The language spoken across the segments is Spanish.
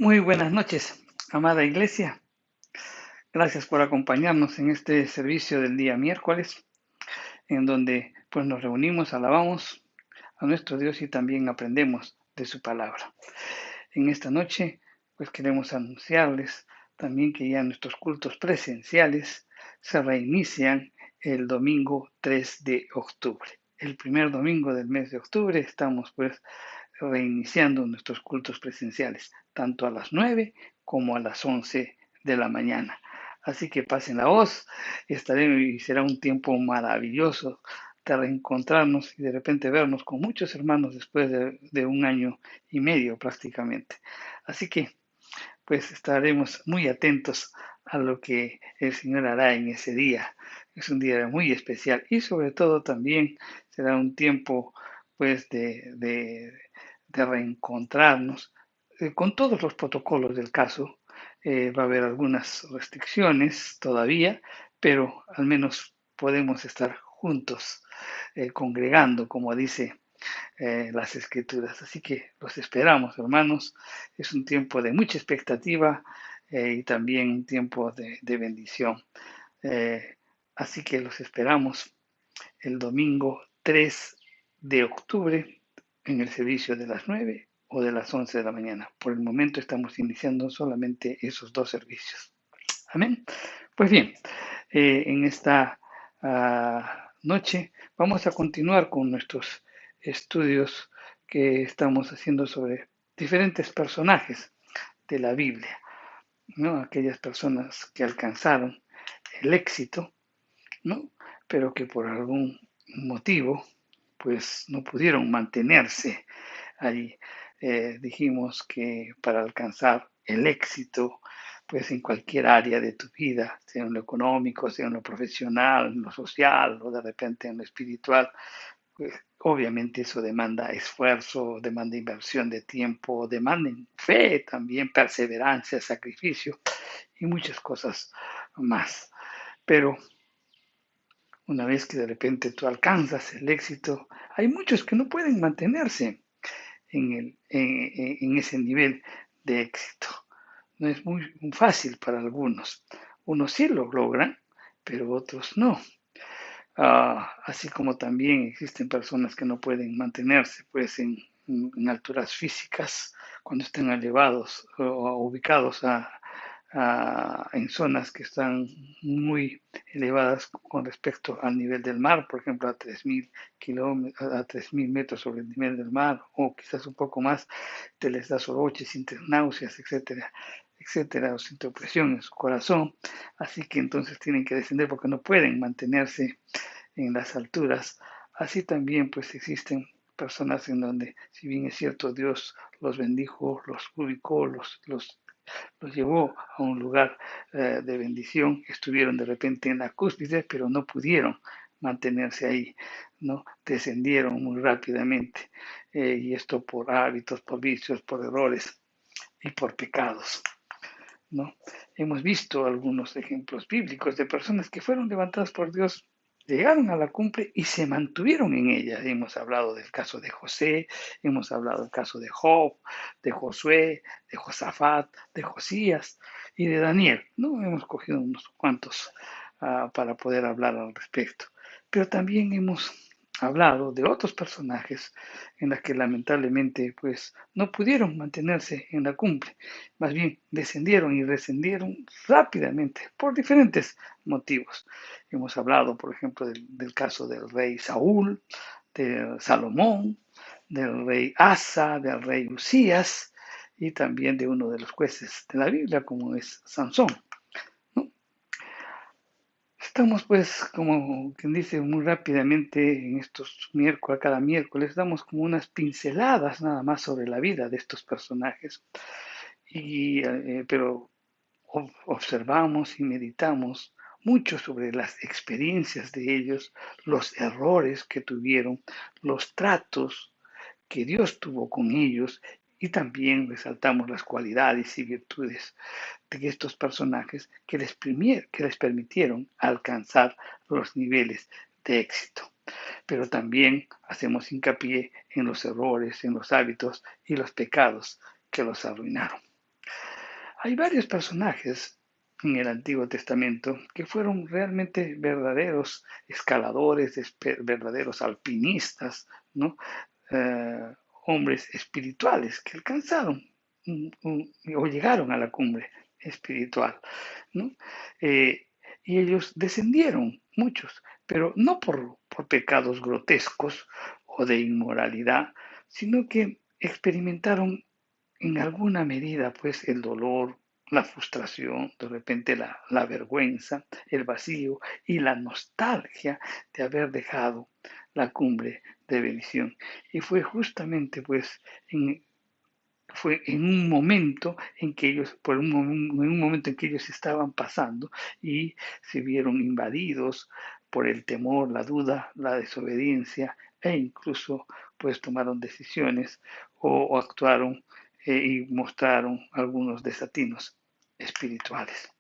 Muy buenas noches, amada iglesia. Gracias por acompañarnos en este servicio del día miércoles, en donde pues nos reunimos, alabamos a nuestro Dios y también aprendemos de su palabra. En esta noche pues queremos anunciarles también que ya nuestros cultos presenciales se reinician el domingo 3 de octubre. El primer domingo del mes de octubre estamos pues reiniciando nuestros cultos presenciales, tanto a las 9 como a las 11 de la mañana. Así que pasen la voz y será un tiempo maravilloso de reencontrarnos y de repente vernos con muchos hermanos después de un año y medio prácticamente. Así que pues estaremos muy atentos a lo que el Señor hará en ese día. Es un día muy especial y sobre todo también será un tiempo pues de reencontrarnos con todos los protocolos del caso. Va a haber algunas restricciones todavía, pero al menos podemos estar juntos, congregando, como dice las escrituras. Así que los esperamos, hermanos. Es un tiempo de mucha expectativa y también un tiempo de bendición. Eh, Así que los esperamos el domingo 3 de octubre en el servicio de las 9 o de las 11 de la mañana. Por el momento estamos iniciando solamente esos dos servicios. Amén. Pues bien, en esta noche vamos a continuar con nuestros estudios que estamos haciendo sobre diferentes personajes de la Biblia, ¿no? Aquellas personas que alcanzaron el éxito, ¿no? Pero que por algún motivo pues no pudieron mantenerse ahí. Dijimos que para alcanzar el éxito, pues en cualquier área de tu vida, sea en lo económico, sea en lo profesional, en lo social o de repente en lo espiritual, pues obviamente eso demanda esfuerzo, demanda inversión de tiempo, demanda fe también, perseverancia, sacrificio y muchas cosas más. Pero una vez que de repente tú alcanzas el éxito, hay muchos que no pueden mantenerse en ese nivel de éxito. No es muy fácil para algunos. Unos sí lo logran, pero otros no. Así como también existen personas que no pueden mantenerse pues en alturas físicas cuando estén elevados o ubicados en zonas que están muy elevadas con respecto al nivel del mar, por ejemplo a 3.000 a 3.000 metros sobre el nivel del mar, o quizás un poco más, te les da soroche, sienten náuseas, etcétera, etcétera, o sienten opresión en su corazón, así que entonces tienen que descender porque no pueden mantenerse en las alturas. Así también pues existen personas en donde, si bien es cierto, Dios los bendijo, los ubicó, los llevó a un lugar de bendición, estuvieron de repente en la cúspide, pero no pudieron mantenerse ahí, ¿no? Descendieron muy rápidamente, y esto por hábitos, por vicios, por errores y por pecados, ¿no? Hemos visto algunos ejemplos bíblicos de personas que fueron levantadas por Dios, llegaron a la cumbre y se mantuvieron en ella. Hemos hablado del caso de José, hemos hablado del caso de Job, de Josué, de Josafat, de Josías y de Daniel, ¿no? Hemos cogido unos cuantos para poder hablar al respecto. Pero también hemos hablado de otros personajes en los que lamentablemente pues no pudieron mantenerse en la cumbre, más bien descendieron y descendieron rápidamente por diferentes motivos. Hemos hablado, por ejemplo, del caso del rey Saúl, de Salomón, del rey Asa, del rey Usías y también de uno de los jueces de la Biblia, como es Sansón, ¿no? Estamos pues, como quien dice, muy rápidamente en estos miércoles, cada miércoles, damos como unas pinceladas nada más sobre la vida de estos personajes, pero observamos y meditamos mucho sobre las experiencias de ellos, los errores que tuvieron, los tratos que Dios tuvo con ellos y también resaltamos las cualidades y virtudes de estos personajes que les permitieron alcanzar los niveles de éxito. Pero también hacemos hincapié en los errores, en los hábitos y los pecados que los arruinaron. Hay varios personajes en el Antiguo Testamento que fueron realmente verdaderos escaladores, verdaderos alpinistas, ¿no? Eh, Hombres espirituales que alcanzaron o llegaron a la cumbre espiritual, ¿no? Eh, y ellos descendieron, muchos, pero no por pecados grotescos o de inmoralidad, sino que experimentaron en alguna medida, pues, el dolor, la frustración, de repente la vergüenza, el vacío y la nostalgia de haber dejado la cumbre de bendición. Y fue justamente, pues, fue en un momento en que ellos, en un momento en que ellos estaban pasando y se vieron invadidos por el temor, la duda, la desobediencia e incluso pues tomaron decisiones o actuaron y mostraron algunos desatinos espirituales.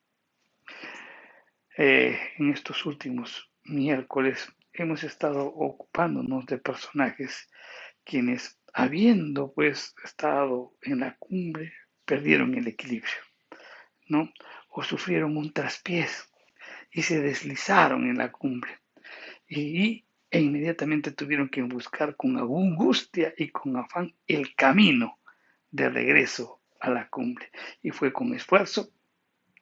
En estos últimos miércoles hemos estado ocupándonos de personajes quienes, habiendo pues estado en la cumbre, perdieron el equilibrio, ¿no? O sufrieron un traspiés y se deslizaron en la cumbre e inmediatamente tuvieron que buscar con angustia y con afán el camino de regreso a la cumbre. Y fue con esfuerzo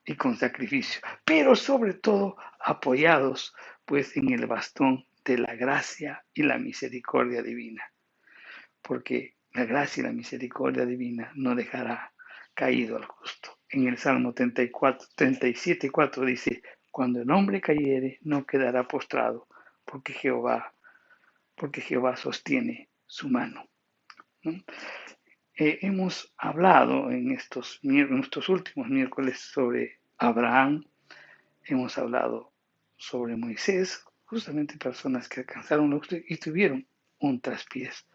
y con sacrificio, pero sobre todo apoyados pues en el bastón de la gracia y la misericordia divina, porque la gracia y la misericordia divina no dejará caído al justo. En el Salmo 34, 37:4 dice, cuando el hombre cayere, no quedará postrado, porque Jehová sostiene su mano, ¿no? Hemos hablado en estos últimos miércoles sobre Abraham, hemos hablado sobre Moisés, justamente personas que alcanzaron lo y tuvieron un traspiés.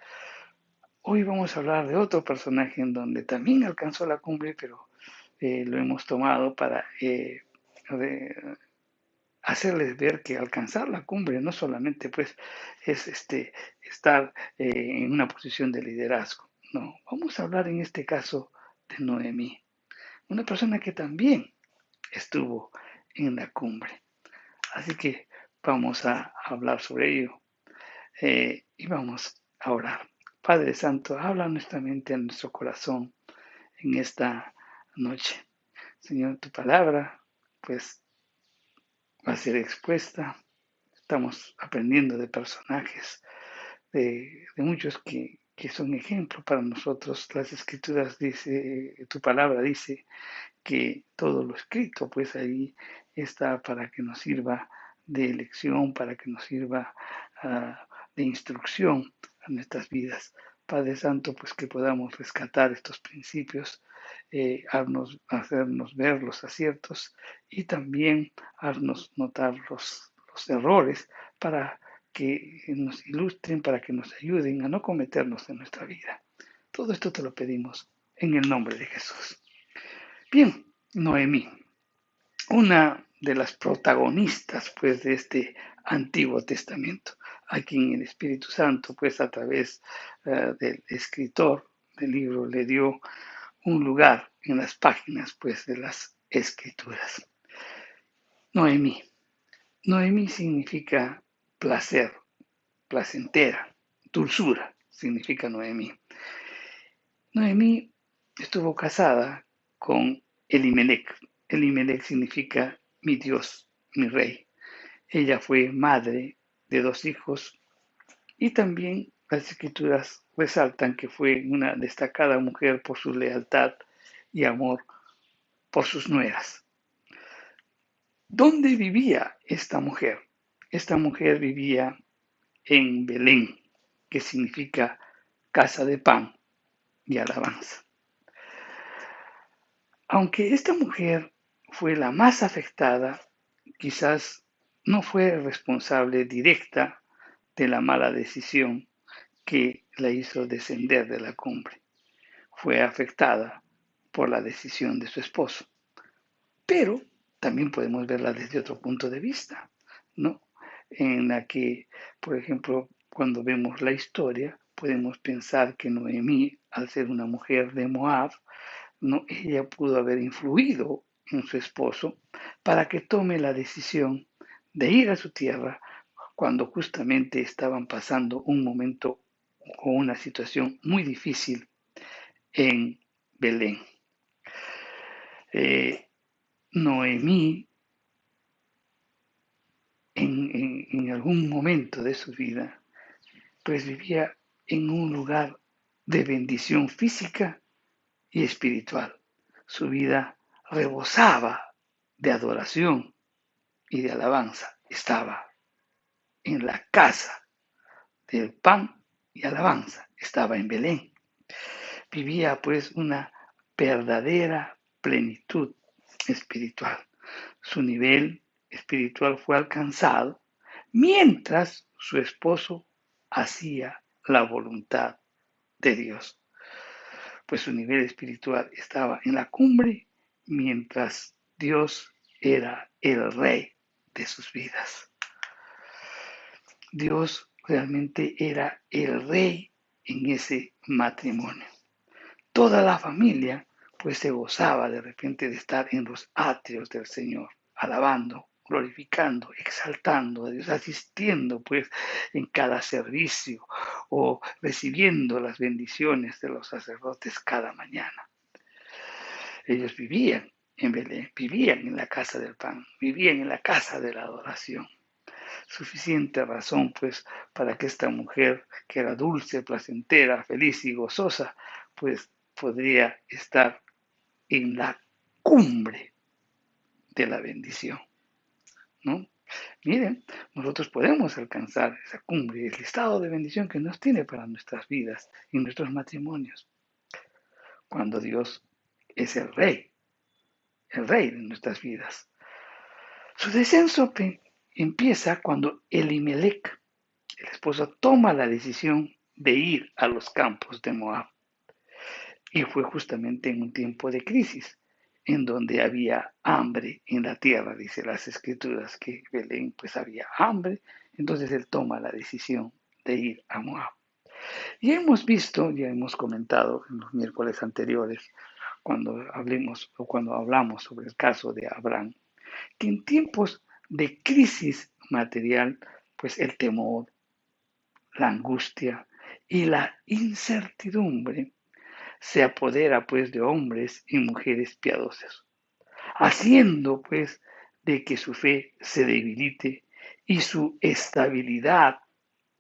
Hoy vamos a hablar de otro personaje en donde también alcanzó la cumbre, pero lo hemos tomado para hacerles ver que alcanzar la cumbre no solamente pues es estar en una posición de liderazgo. No, vamos a hablar en este caso de Noemí, una persona que también estuvo en la cumbre. Así que vamos a hablar sobre ello y vamos a orar. Padre Santo, habla nuestra mente, a nuestro corazón en esta noche. Señor, tu palabra, pues, va a ser expuesta. Estamos aprendiendo de personajes, de muchos que son ejemplo para nosotros. Las escrituras dice, tu palabra dice que todo lo escrito, pues ahí está para que nos sirva de elección, para que nos sirva de instrucción a nuestras vidas. Padre Santo, pues que podamos rescatar estos principios, hacernos ver los aciertos y también hacernos notar los errores para que nos ilustren, para que nos ayuden a no cometernos en nuestra vida. Todo esto te lo pedimos en el nombre de Jesús. Bien, Noemí, una de las protagonistas pues de este Antiguo Testamento, a quien el Espíritu Santo pues a través del escritor del libro le dio un lugar en las páginas pues de las Escrituras. Noemí. Noemí significa placer, placentera, dulzura, significa Noemí. Noemí estuvo casada con Elimelech. Elimelech significa mi Dios, mi rey. Ella fue madre de 2 hijos y también las escrituras resaltan que fue una destacada mujer por su lealtad y amor por sus nueras. ¿Dónde vivía esta mujer? Esta mujer vivía en Belén, que significa casa de pan y alabanza. Aunque esta mujer fue la más afectada, quizás no fue responsable directa de la mala decisión que la hizo descender de la cumbre. Fue afectada por la decisión de su esposo. Pero también podemos verla desde otro punto de vista, ¿no? En la que, por ejemplo, cuando vemos la historia, podemos pensar que Noemí, al ser una mujer de Moab, no, ella pudo haber influido en su esposo para que tome la decisión de ir a su tierra cuando justamente estaban pasando un momento o una situación muy difícil en Belén. Noemí en algún momento de su vida pues vivía en un lugar de bendición física y espiritual. Su vida rebosaba de adoración y de alabanza. Estaba en la casa del pan y alabanza. Estaba en Belén. Vivía pues una verdadera plenitud espiritual. Su nivel espiritual fue alcanzado mientras su esposo hacía la voluntad de Dios. Pues su nivel espiritual estaba en la cumbre mientras Dios era el rey de sus vidas. Dios realmente era el rey en ese matrimonio. Toda la familia pues se gozaba de repente de estar en los atrios del Señor, alabando, glorificando, exaltando a Dios, asistiendo pues en cada servicio o recibiendo las bendiciones de los sacerdotes cada mañana. Ellos vivían en Belén, vivían en la casa del pan, vivían en la casa de la adoración. Suficiente razón, pues, para que esta mujer, que era dulce, placentera, feliz y gozosa, pues podría estar en la cumbre de la bendición, ¿no? Miren, nosotros podemos alcanzar esa cumbre, el estado de bendición que nos tiene para nuestras vidas y nuestros matrimonios, cuando Dios es el rey de nuestras vidas. Su descenso empieza cuando Elimelech, el esposo, toma la decisión de ir a los campos de Moab. Y fue justamente en un tiempo de crisis, en donde había hambre en la tierra, dice las escrituras, que Belén pues había hambre, entonces él toma la decisión de ir a Moab. Y hemos visto, ya hemos comentado en los miércoles anteriores, cuando hablamos sobre el caso de Abraham, que en tiempos de crisis material, pues el temor, la angustia y la incertidumbre se apodera pues de hombres y mujeres piadosos, haciendo pues de que su fe se debilite y su estabilidad,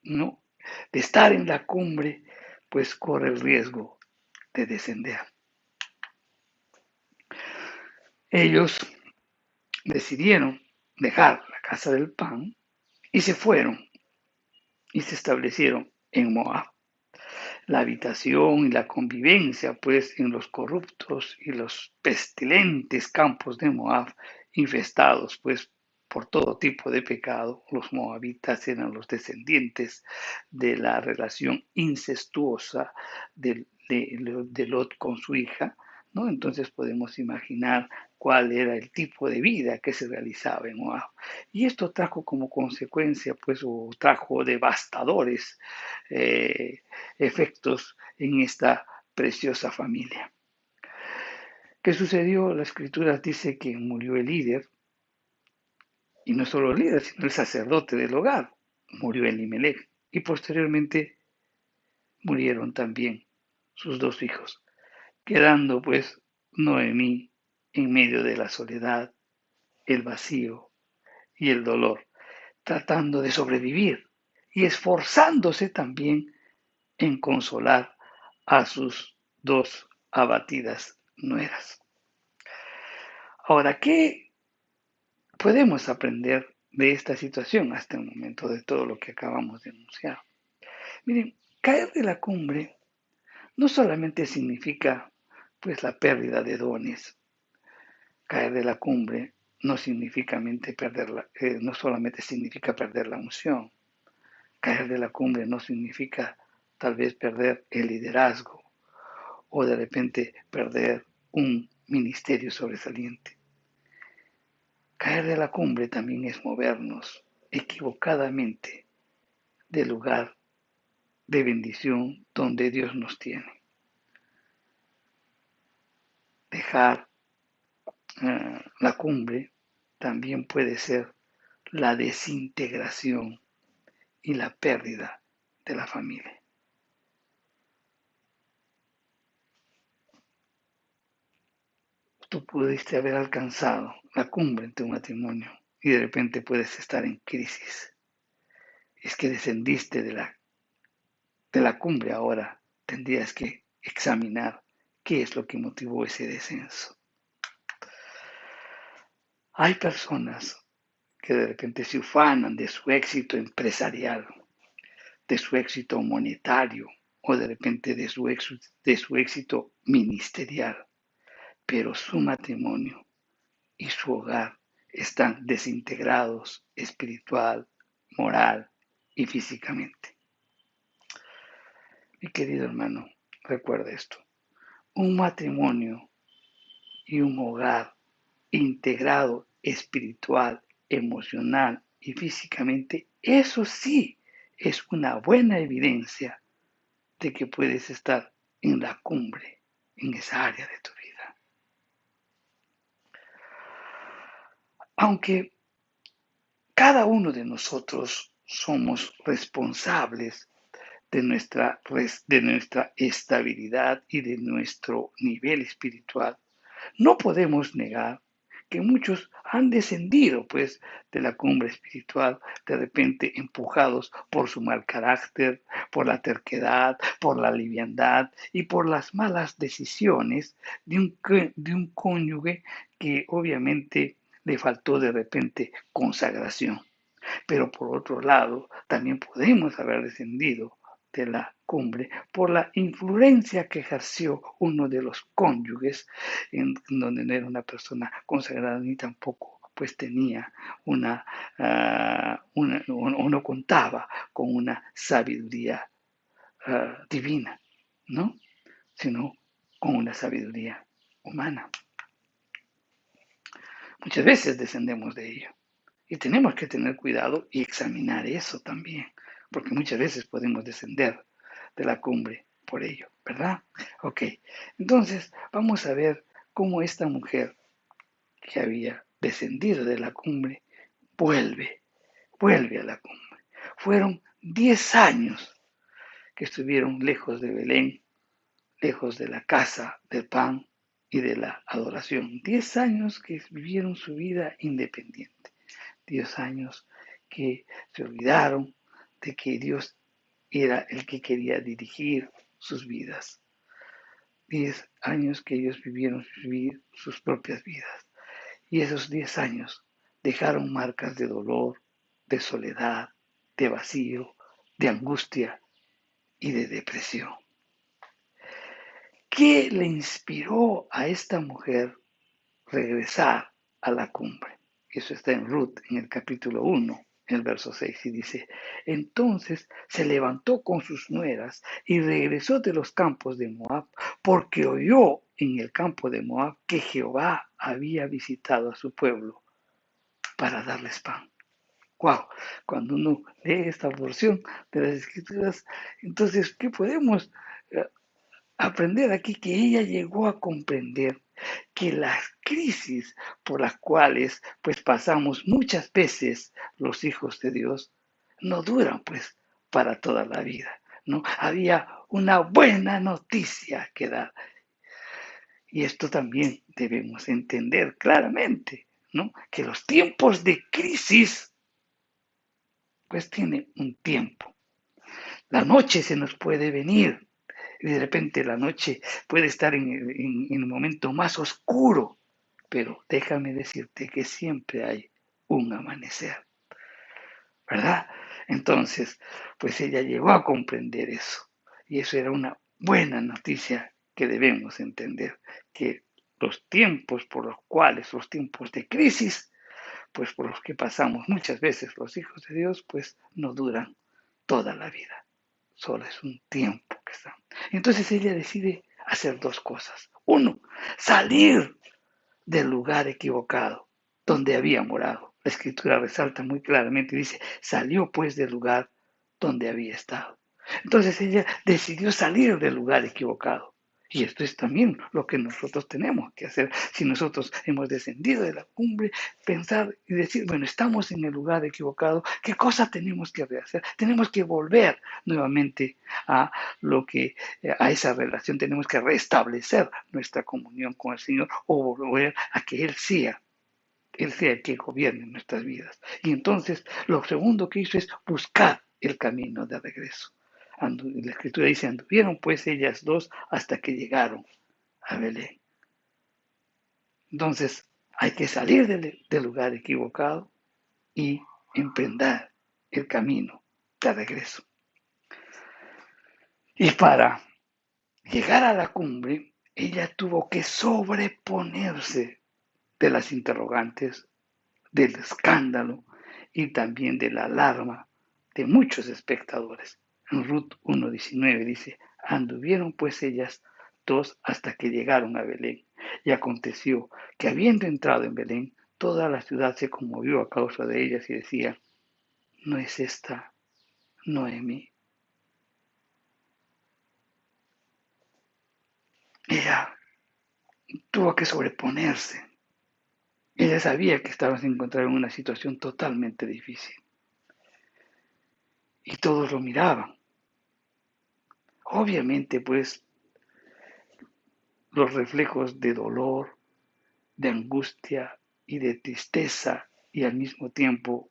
¿no?, de estar en la cumbre, pues corre el riesgo de descender. Ellos decidieron dejar la casa del pan y se fueron y se establecieron en Moab. La habitación y la convivencia, pues, en los corruptos y los pestilentes campos de Moab, infestados, pues, por todo tipo de pecado. Los moabitas eran los descendientes de la relación incestuosa de Lot con su hija, ¿no? Entonces podemos imaginar cuál era el tipo de vida que se realizaba en Moab. Y esto trajo como consecuencia, pues, o trajo devastadores efectos en esta preciosa familia. ¿Qué sucedió? La escritura dice que murió el líder, y no solo el líder, sino el sacerdote del hogar, murió Elimelech, y posteriormente murieron también sus dos hijos, quedando pues Noemí en medio de la soledad, el vacío y el dolor, tratando de sobrevivir y esforzándose también en consolar a sus dos abatidas nueras. Ahora, ¿qué podemos aprender de esta situación hasta el momento, de todo lo que acabamos de anunciar? Miren, caer de la cumbre no solamente significa pues la pérdida de dones. Caer de la cumbre no no solamente significa perder la unción. Caer de la cumbre no significa tal vez perder el liderazgo o de repente perder un ministerio sobresaliente. Caer de la cumbre también es movernos equivocadamente del lugar de bendición donde Dios nos tiene. dejar la cumbre también puede ser la desintegración y la pérdida de la familia. Tú pudiste haber alcanzado la cumbre en tu matrimonio y de repente puedes estar en crisis. Es que descendiste de la cumbre, ahora tendrías que examinar qué es lo que motivó ese descenso. Hay personas que de repente se ufanan de su éxito empresarial, de su éxito monetario o de repente de su éxito ministerial, pero su matrimonio y su hogar están desintegrados espiritual, moral y físicamente. Mi querido hermano, recuerda esto. Un matrimonio y un hogar integrado espiritual, emocional y físicamente, eso sí es una buena evidencia de que puedes estar en la cumbre, en esa área de tu vida. Aunque cada uno de nosotros somos responsables de nuestra estabilidad y de nuestro nivel espiritual, no podemos negar que muchos han descendido pues de la cumbre espiritual, de repente empujados por su mal carácter, por la terquedad, por la liviandad y por las malas decisiones de un cónyuge que obviamente le faltó de repente consagración. Pero por otro lado, también podemos haber descendido de la cumbre por la influencia que ejerció uno de los cónyuges, en donde no era una persona consagrada ni tampoco pues tenía o no contaba con una sabiduría divina, ¿no? Sino con una sabiduría humana. Muchas veces descendemos de ello. Y tenemos que tener cuidado y examinar eso también, porque muchas veces podemos descender de la cumbre por ello, ¿verdad? Ok, entonces vamos a ver cómo esta mujer que había descendido de la cumbre vuelve a la cumbre. Fueron 10 años que estuvieron lejos de Belén, lejos de la casa del pan y de la adoración. 10 años que vivieron su vida independiente. 10 años que se olvidaron de que Dios era el que quería dirigir sus vidas. 10 años que ellos vivieron vivir sus propias vidas. Y esos 10 años dejaron marcas de dolor, de soledad, de vacío, de angustia y de depresión. ¿Qué le inspiró a esta mujer regresar a la cumbre? Eso está en Ruth, en el capítulo 1, en el verso 6, y dice: entonces se levantó con sus nueras y regresó de los campos de Moab, porque oyó en el campo de Moab que Jehová había visitado a su pueblo para darles pan. Wow, cuando uno lee esta porción de las Escrituras, entonces, ¿qué podemos aprender aquí? Que ella llegó a comprender que las crisis por las cuales pues pasamos muchas veces los hijos de Dios no duran pues para toda la vida, ¿no? Había una buena noticia que dar. Y esto también debemos entender claramente, ¿no? Que los tiempos de crisis pues tienen un tiempo. La noche se nos puede venir y de repente la noche puede estar en el momento más oscuro, pero déjame decirte que siempre hay un amanecer, ¿verdad? Entonces, pues ella llegó a comprender eso, y eso era una buena noticia que debemos entender, que los tiempos por los cuales, los tiempos de crisis, pues por los que pasamos muchas veces los hijos de Dios, pues no duran toda la vida, solo es un tiempo que está. Entonces ella decide hacer dos cosas. Uno, salir del lugar equivocado donde había morado. La escritura resalta muy claramente, dice: salió pues del lugar donde había estado. Entonces ella decidió salir del lugar equivocado Y esto es también lo que nosotros tenemos que hacer. Si nosotros hemos descendido de la cumbre, pensar y decir, bueno, estamos en el lugar equivocado, ¿qué cosa tenemos que rehacer? Tenemos que volver nuevamente a a esa relación, tenemos que restablecer nuestra comunión con el Señor o volver a que Él sea el que gobierne nuestras vidas. Y entonces, lo segundo que hizo es buscar el camino de regreso. La escritura dice, anduvieron pues ellas dos hasta que llegaron a Belén. Entonces, hay que salir del lugar equivocado y emprender el camino de regreso. Y para llegar a la cumbre, ella tuvo que sobreponerse de las interrogantes, del escándalo y también de la alarma de muchos espectadores. En Ruth 1:19 dice, anduvieron pues ellas dos hasta que llegaron a Belén. Y aconteció que habiendo entrado en Belén, toda la ciudad se conmovió a causa de ellas y decía, ¿no es esta Noemí? Ella tuvo que sobreponerse. Ella sabía que estaba encontrada en una situación totalmente difícil. Y todos lo miraban. Obviamente, pues, los reflejos de dolor, de angustia y de tristeza y al mismo tiempo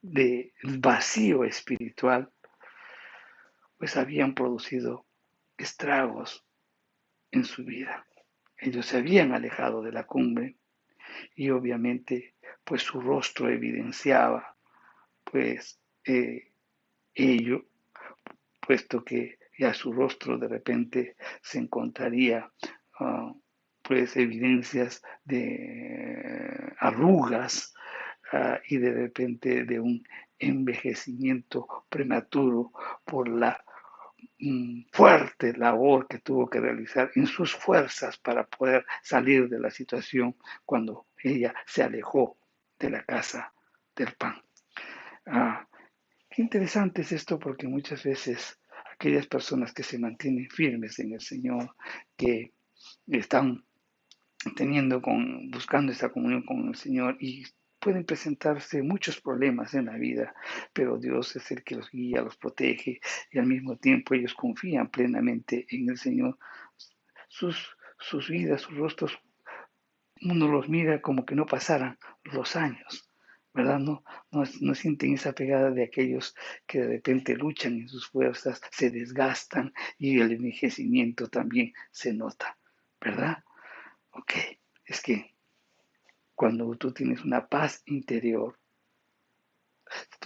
de vacío espiritual, pues habían producido estragos en su vida. Ellos se habían alejado de la cumbre y obviamente pues su rostro evidenciaba pues ello, puesto que ya su rostro de repente se encontraría pues evidencias de arrugas y de repente de un envejecimiento prematuro por la fuerte labor que tuvo que realizar en sus fuerzas para poder salir de la situación cuando ella se alejó de la casa del pan. Ah, qué interesante es esto porque muchas veces aquellas personas que se mantienen firmes en el Señor, que están buscando esta comunión con el Señor y pueden presentarse muchos problemas en la vida, pero Dios es el que los guía, los protege y al mismo tiempo ellos confían plenamente en el Señor. Sus vidas, sus rostros, uno los mira como que no pasaran los años, ¿verdad? No sienten esa pegada de aquellos que de repente luchan en sus fuerzas, se desgastan y el envejecimiento también se nota, ¿verdad? Ok, es que cuando tú tienes una paz interior,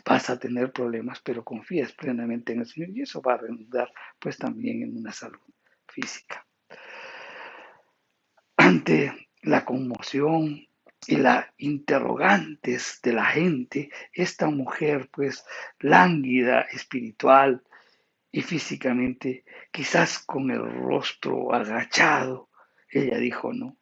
vas a tener problemas, pero confías plenamente en el Señor y eso va a redundar pues también en una salud física. Ante la conmoción y las interrogantes de la gente, esta mujer pues lánguida, espiritual y físicamente, quizás con el rostro agachado, ella dijo, ¿no?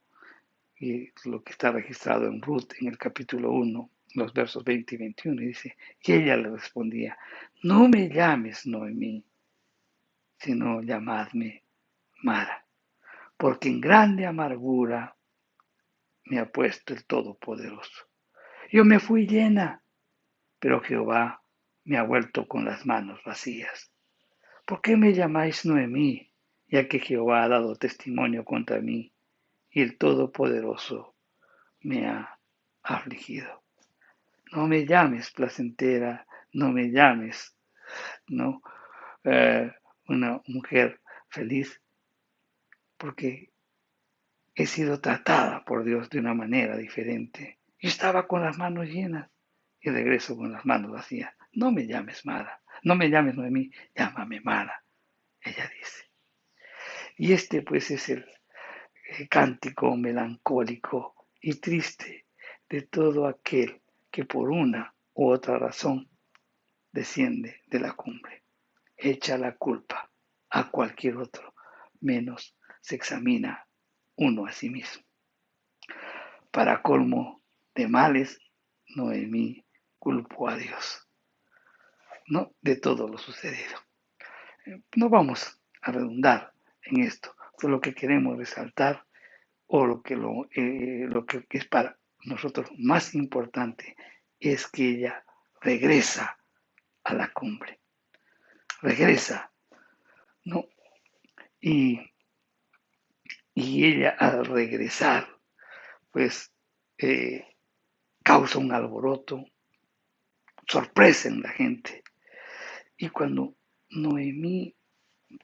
Y lo que está registrado en Ruth en el capítulo 1, los versos 20 y 21, y dice, y ella le respondía, no me llames Noemí, sino llamadme Mara, porque en grande amargura me ha puesto el Todopoderoso. Yo me fui llena, pero Jehová me ha vuelto con las manos vacías. ¿Por qué me llamáis Noemí, ya que Jehová ha dado testimonio contra mí y el Todopoderoso me ha afligido? No me llames placentera, no me llames, ¿no? Una mujer feliz, porque he sido tratada por Dios de una manera diferente. Yo estaba con las manos llenas y regreso con las manos vacías. No me llames Mara, no me llames Noemí, llámame Mara, ella dice. Y este pues es el cántico melancólico y triste de todo aquel que por una u otra razón desciende de la cumbre, echa la culpa a cualquier otro, menos se examina uno a sí mismo. Para colmo de males, Noemí culpó a Dios, ¿no? De todo lo sucedido. No vamos a redundar en esto. Pues lo que queremos resaltar o lo que es para nosotros más importante es que ella regresa a la cumbre, regresa, ¿no? Y, y ella al regresar, pues eh, causa un alboroto, sorpresa en la gente. Y cuando Noemí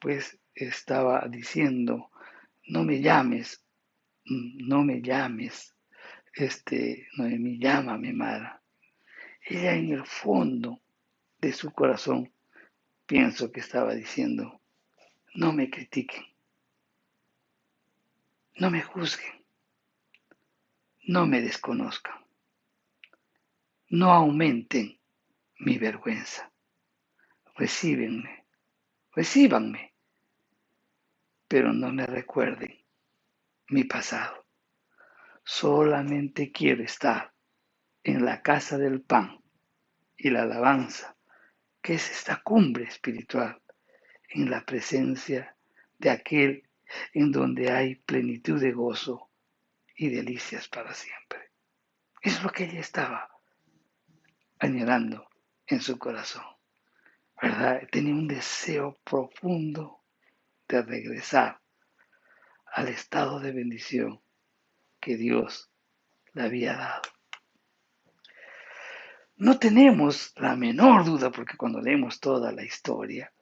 pues estaba diciendo, no me llames, no me llames, Noemí, llámame Mara. Ella en el fondo de su corazón pienso que estaba diciendo, no me critiquen, no me juzguen, no me desconozcan, no aumenten mi vergüenza, recíbenme, recíbanme, pero no me recuerden mi pasado. Solamente quiero estar en la casa del pan y la alabanza, que es esta cumbre espiritual, en la presencia de aquel en donde hay plenitud de gozo y delicias para siempre. Es lo que ella estaba añorando en su corazón, ¿verdad? Tenía un deseo profundo de regresar al estado de bendición que Dios le había dado. No tenemos la menor duda, porque cuando leemos toda la historia,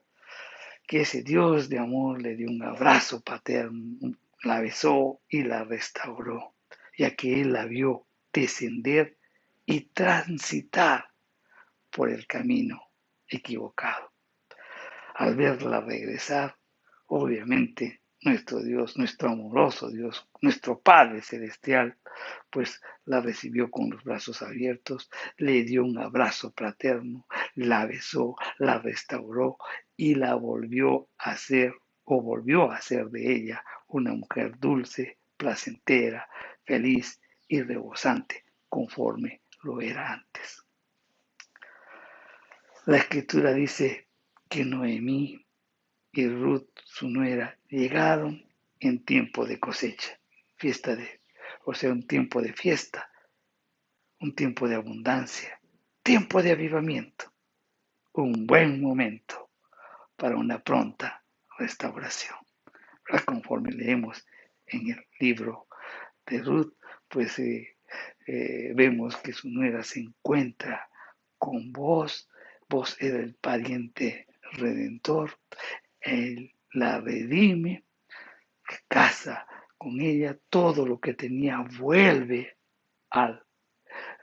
que ese Dios de amor le dio un abrazo paterno, la besó y la restauró, ya que Él la vio descender y transitar por el camino equivocado. Al verla regresar, obviamente nuestro Dios, nuestro amoroso Dios, nuestro Padre Celestial, pues la recibió con los brazos abiertos, le dio un abrazo fraterno, la besó, la restauró y la volvió a hacer o volvió a hacer de ella una mujer dulce, placentera, feliz y rebosante, conforme lo era antes. La escritura dice que Noemí y Ruth, su nuera, llegaron en tiempo de cosecha, o sea, un tiempo de fiesta, un tiempo de abundancia, tiempo de avivamiento, un buen momento para una pronta restauración. Conforme leemos en el libro de Ruth, pues vemos que su nuera se encuentra con vos, vos era el pariente redentor, él la redime, casa con ella, todo lo que tenía vuelve al,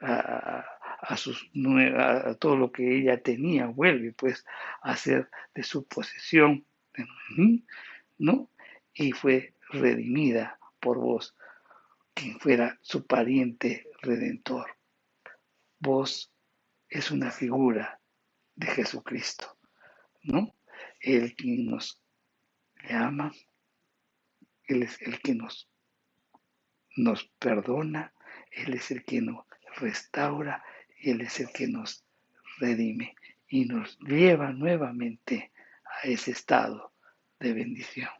a, a todo lo que ella tenía, vuelve pues a ser de su posesión, ¿no? Y fue redimida por vos, quien fuera su pariente redentor. Vos es una figura de Jesucristo, ¿no? El quien nos llama, Él es el que nos perdona, Él es el que nos restaura, Él es el que nos redime y nos lleva nuevamente a ese estado de bendición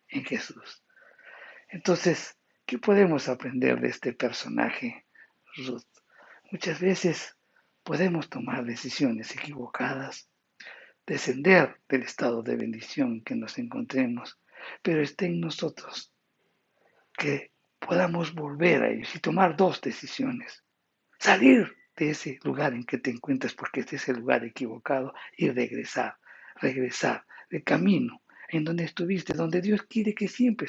en Jesús. Entonces, ¿qué podemos aprender de este personaje, Ruth? Muchas veces podemos tomar decisiones equivocadas, descender del estado de bendición en que nos encontremos, pero está en nosotros que podamos volver a ellos y tomar dos decisiones. Salir de ese lugar en que te encuentras porque este es el lugar equivocado y regresar de camino en donde estuviste, donde Dios quiere que siempre,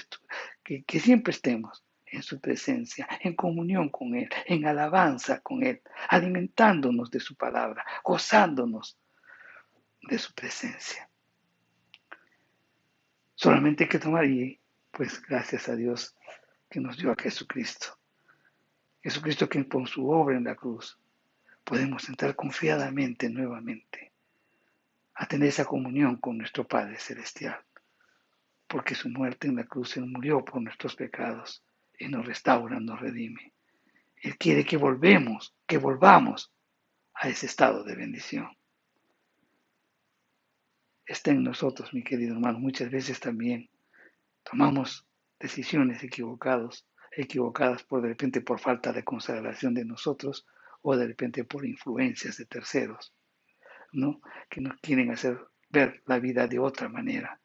que siempre estemos en su presencia, en comunión con Él, en alabanza con Él, alimentándonos de su palabra, gozándonos de su presencia. Solamente hay que tomar y pues gracias a Dios que nos dio a Jesucristo. Jesucristo que con su obra en la cruz podemos entrar confiadamente nuevamente a tener esa comunión con nuestro Padre Celestial, porque su muerte en la cruz Él murió por nuestros pecados y nos restaura, nos redime. Él quiere que volvamos a ese estado de bendición. Está en nosotros, mi querido hermano. Muchas veces también tomamos decisiones equivocadas por de repente por falta de consagración de nosotros o de repente por influencias de terceros, ¿no? Que nos quieren hacer ver la vida de otra manera,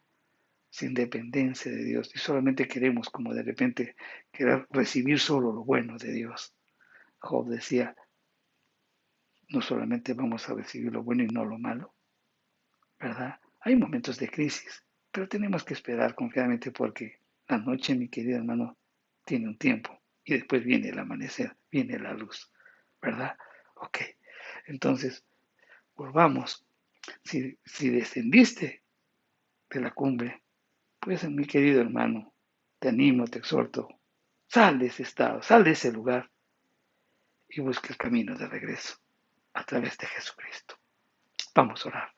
sin dependencia de Dios, y solamente queremos como de repente querer recibir solo lo bueno de Dios. Job decía, no solamente vamos a recibir lo bueno y no lo malo, ¿verdad? Hay momentos de crisis, pero tenemos que esperar confiadamente porque la noche, mi querido hermano, tiene un tiempo y después viene el amanecer, viene la luz, ¿verdad? Ok, entonces, volvamos. Si descendiste de la cumbre, pues mi querido hermano, te animo, te exhorto, sal de ese estado, sal de ese lugar y busca el camino de regreso a través de Jesucristo. Vamos a orar.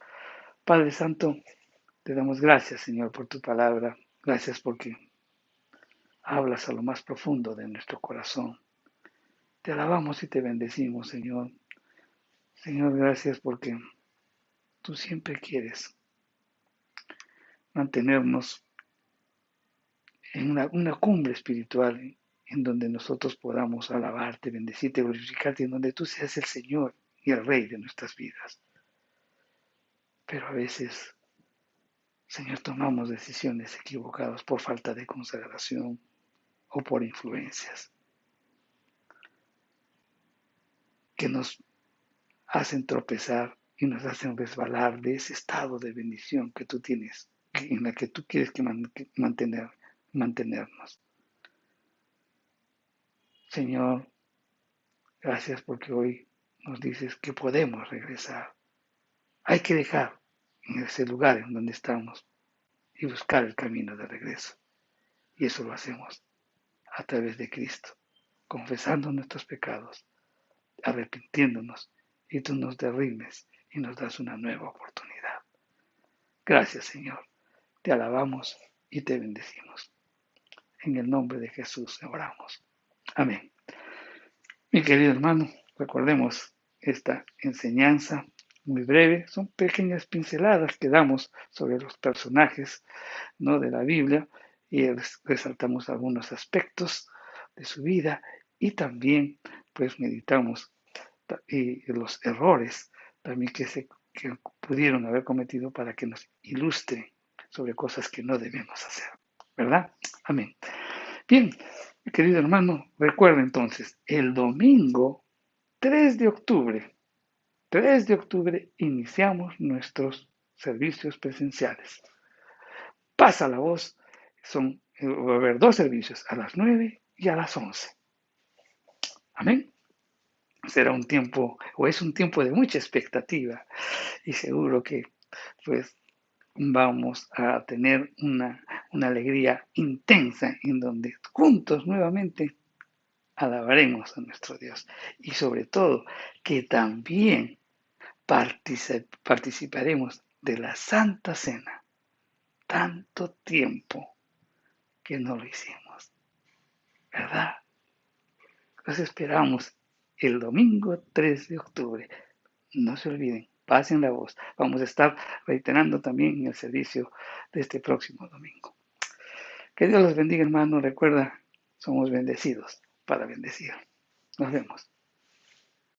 Padre Santo, te damos gracias, Señor, por tu palabra. Gracias porque hablas a lo más profundo de nuestro corazón. Te alabamos y te bendecimos, Señor. Señor, gracias porque tú siempre quieres mantenernos en una cumbre espiritual en donde nosotros podamos alabarte, bendecirte, glorificarte, en donde tú seas el Señor y el Rey de nuestras vidas. Pero a veces, Señor, tomamos decisiones equivocadas por falta de consagración o por influencias que nos hacen tropezar y nos hacen resbalar de ese estado de bendición que tú tienes, en la que tú quieres mantenernos. Señor, gracias porque hoy nos dices que podemos regresar. Hay que dejar en ese lugar en donde estamos y buscar el camino de regreso. Y eso lo hacemos a través de Cristo, confesando nuestros pecados, arrepintiéndonos, y tú nos derrimes y nos das una nueva oportunidad. Gracias, Señor. Te alabamos y te bendecimos. En el nombre de Jesús oramos. Amén. Mi querido hermano, recordemos esta enseñanza muy breve. Son pequeñas pinceladas que damos sobre los personajes, ¿no?, de la Biblia, y resaltamos algunos aspectos de su vida y también pues meditamos y los errores también que pudieron haber cometido para que nos ilustren sobre cosas que no debemos hacer, ¿verdad? Amén. Bien, mi querido hermano, recuerda entonces, el domingo 3 de octubre, 3 de octubre iniciamos nuestros servicios presenciales. Pasa la voz, va a haber 2 servicios, a las 9 y a las 11. Amén. Será un tiempo, o es un tiempo de mucha expectativa, y seguro que pues vamos a tener una alegría intensa en donde juntos nuevamente alabaremos a nuestro Dios, y sobre todo que también participaremos de la Santa Cena. Tanto tiempo que no lo hicimos, ¿verdad? Los esperamos el domingo 3 de octubre. No se olviden, pasen la voz. Vamos a estar reiterando también en el servicio de este próximo domingo. Que Dios los bendiga, hermano. Recuerda, somos bendecidos para bendecir. Nos vemos.